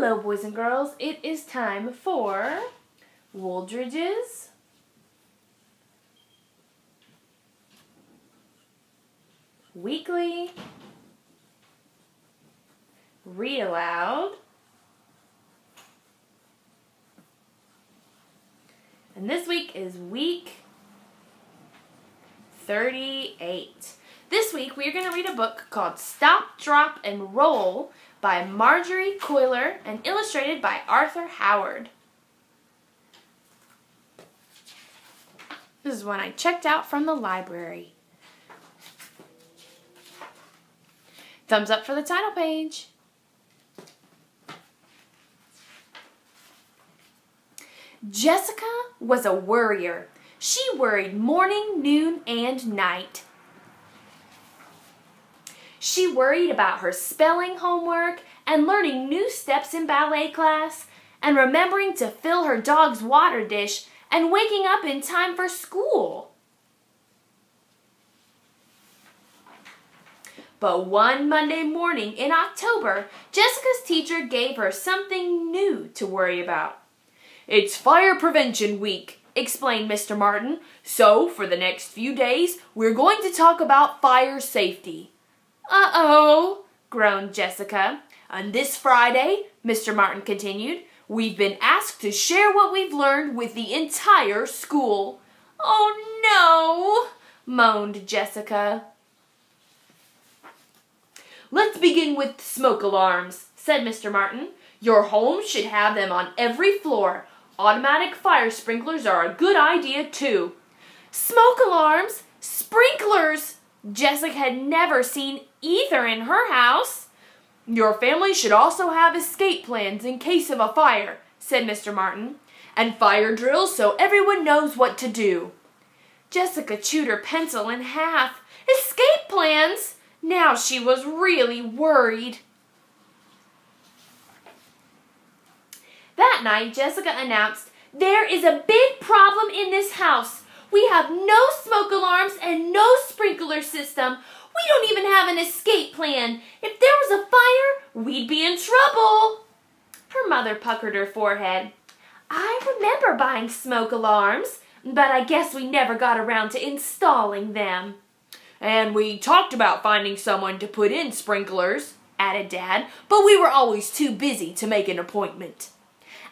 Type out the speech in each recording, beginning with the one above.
Hello, boys and girls. It is time for Wooldridge's weekly Read-Aloud. And this week is week 38. This week we are going to read a book called Stop, Drop, and Roll by Marjorie Coiler and illustrated by Arthur Howard. This is one I checked out from the library. Thumbs up for the title page. Jessica was a worrier. She worried morning, noon, and night. She worried about her spelling homework and learning new steps in ballet class and remembering to fill her dog's water dish and waking up in time for school. But one Monday morning in October, Jessica's teacher gave her something new to worry about. "It's Fire Prevention Week," explained Mr. Martin. "So, for the next few days, we're going to talk about fire safety." "Uh-oh," groaned Jessica. "And this Friday," Mr. Martin continued, "we've been asked to share what we've learned with the entire school." "Oh, no," moaned Jessica. "Let's begin with smoke alarms," said Mr. Martin. "Your home should have them on every floor. Automatic fire sprinklers are a good idea, too." Smoke alarms? Sprinklers? Jessica had never seen either in her house. "Your family should also have escape plans in case of a fire," said Mr. Martin, "and fire drills so everyone knows what to do." Jessica chewed her pencil in half. Escape plans? Now she was really worried. That night, Jessica announced, "There is a big problem in this house. We have no smoke alarms and no sprinkler system. We don't even have an escape plan. If there was a fire, we'd be in trouble." Her mother puckered her forehead. "I remember buying smoke alarms, but I guess we never got around to installing them." "And we talked about finding someone to put in sprinklers," added Dad, "but we were always too busy to make an appointment."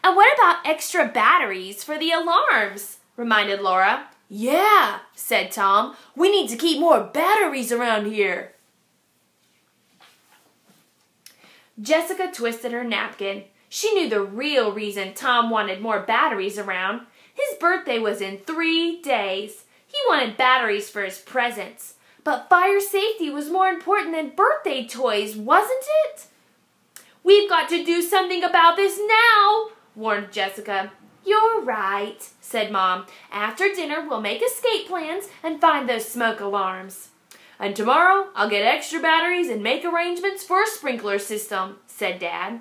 "And what about extra batteries for the alarms?" reminded Laura. "Yeah," said Tom. "We need to keep more batteries around here." Jessica twisted her napkin. She knew the real reason Tom wanted more batteries around. His birthday was in 3 days. He wanted batteries for his presents. But fire safety was more important than birthday toys, wasn't it? "We've got to do something about this now," warned Jessica. "You're right," said Mom. "After dinner, we'll make escape plans and find those smoke alarms." "And tomorrow, I'll get extra batteries and make arrangements for a sprinkler system," said Dad.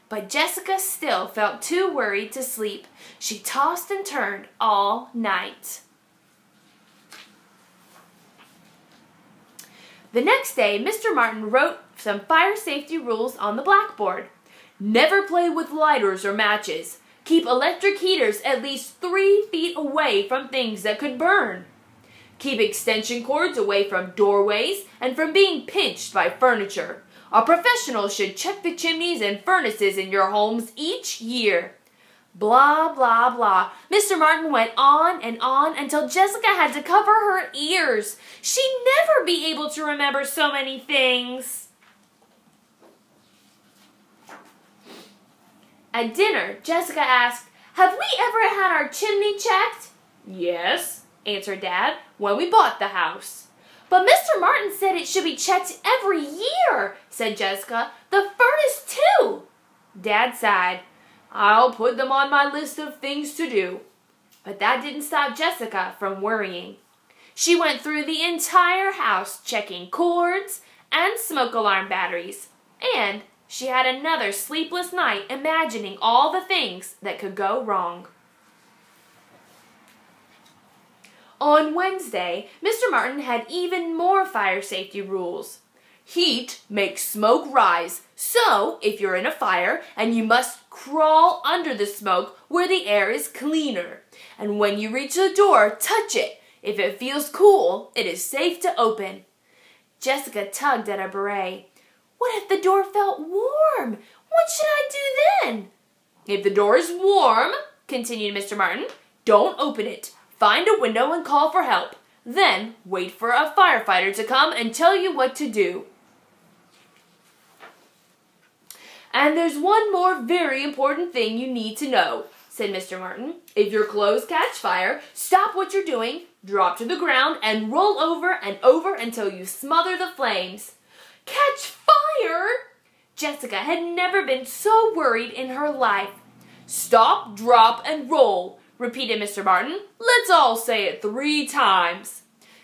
But Jessica still felt too worried to sleep. She tossed and turned all night. The next day, Mr. Martin wrote some fire safety rules on the blackboard. "Never play with lighters or matches. Keep electric heaters at least 3 feet away from things that could burn. Keep extension cords away from doorways and from being pinched by furniture. A professional should check the chimneys and furnaces in your homes each year." Blah, blah, blah. Mr. Martin went on until Jessica had to cover her ears. She'd never be able to remember so many things. At dinner, Jessica asked, "Have we ever had our chimney checked?" "Yes," answered Dad, "when we bought the house." "But Mr. Martin said it should be checked every year," said Jessica. "The furnace, too." Dad sighed. "I'll put them on my list of things to do." But that didn't stop Jessica from worrying. She went through the entire house checking cords and smoke alarm batteries. And she had another sleepless night imagining all the things that could go wrong. On Wednesday, Mr. Martin had even more fire safety rules. Heat makes smoke rise. So, if you're in a fire and you must crawl under the smoke where the air is cleaner. And when you reach the door, touch it. If it feels cool, it is safe to open. Jessica tugged at her beret. What if the door felt warm? What should I do then? If the door is warm, continued Mr. Martin, don't open it. Find a window and call for help. Then wait for a firefighter to come and tell you what to do. And there's one more very important thing you need to know, said Mr. Martin. If your clothes catch fire, stop what you're doing, drop to the ground, and roll over and over until you smother the flames. Catch fire? Jessica had never been so worried in her life. Stop, drop, and roll, repeated Mr. Martin. Let's all say it 3 times.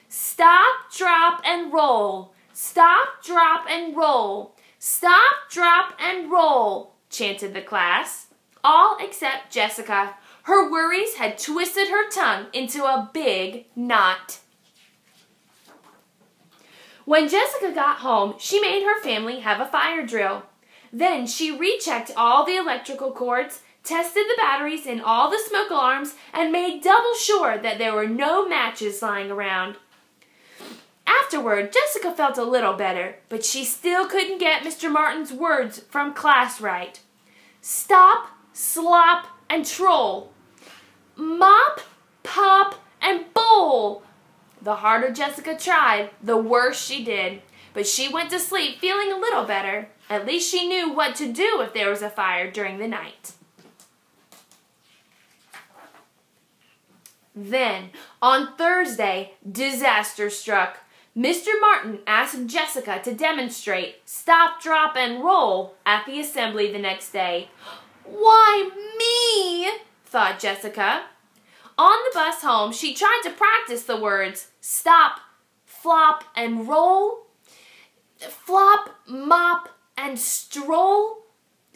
Stop, drop, and roll. Stop, drop, and roll. Stop, drop, and roll, chanted the class. All except Jessica. Her worries had twisted her tongue into a big knot. When Jessica got home, she made her family have a fire drill. Then she rechecked all the electrical cords, tested the batteries in all the smoke alarms, and made double sure that there were no matches lying around. Afterward, Jessica felt a little better, but she still couldn't get Mr. Martin's words from class right. Stop, slop, and troll. Mop, pop, and bowl. The harder Jessica tried, the worse she did. But she went to sleep feeling a little better. At least she knew what to do if there was a fire during the night. Then, on Thursday, disaster struck. Mr. Martin asked Jessica to demonstrate stop, drop, and roll at the assembly the next day. Why me? Thought Jessica. On the bus home, she tried to practice the words stop, flop, and roll. Flop, mop, and stroll.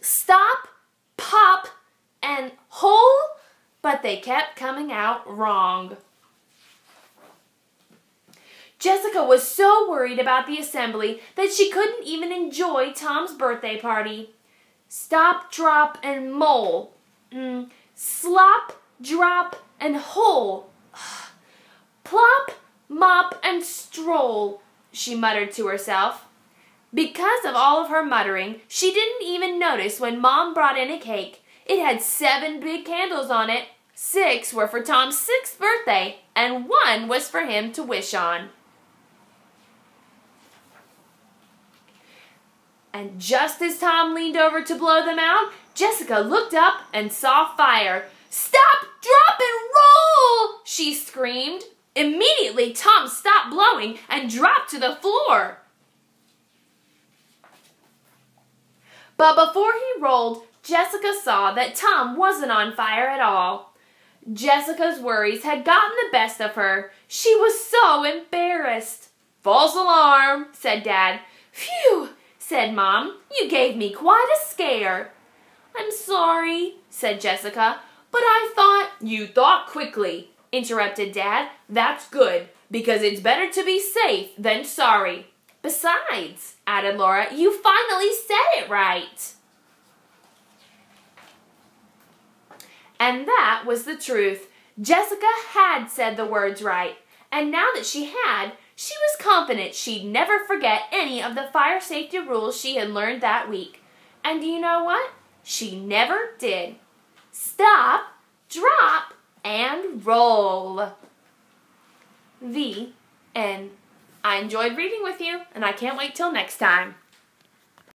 Stop, pop, and hole. But they kept coming out wrong. Jessica was so worried about the assembly that she couldn't even enjoy Tom's birthday party. Stop, drop, and mole. Slop, drop, and hole. Plop, mop, and stroll, she muttered to herself. Because of all of her muttering, she didn't even notice when Mom brought in a cake. It had 7 big candles on it. 6 were for Tom's 6th birthday, and 1 was for him to wish on. And just as Tom leaned over to blow them out, Jessica looked up and saw fire. Stop, drop, and roll, she screamed. Immediately, Tom stopped blowing and dropped to the floor. But before he rolled, Jessica saw that Tom wasn't on fire at all. Jessica's worries had gotten the best of her. She was so embarrassed. False alarm, said Dad. Phew, said Mom. You gave me quite a scare. I'm sorry, said Jessica, but I thought... You thought quickly, interrupted Dad. That's good, because it's better to be safe than sorry. Besides, added Laura, you finally said it right. And that was the truth. Jessica had said the words right, and now that she had, she was confident she'd never forget any of the fire safety rules she had learned that week. And do you know what? She never did. Stop, drop, and roll. The end. I enjoyed reading with you, and I can't wait till next time.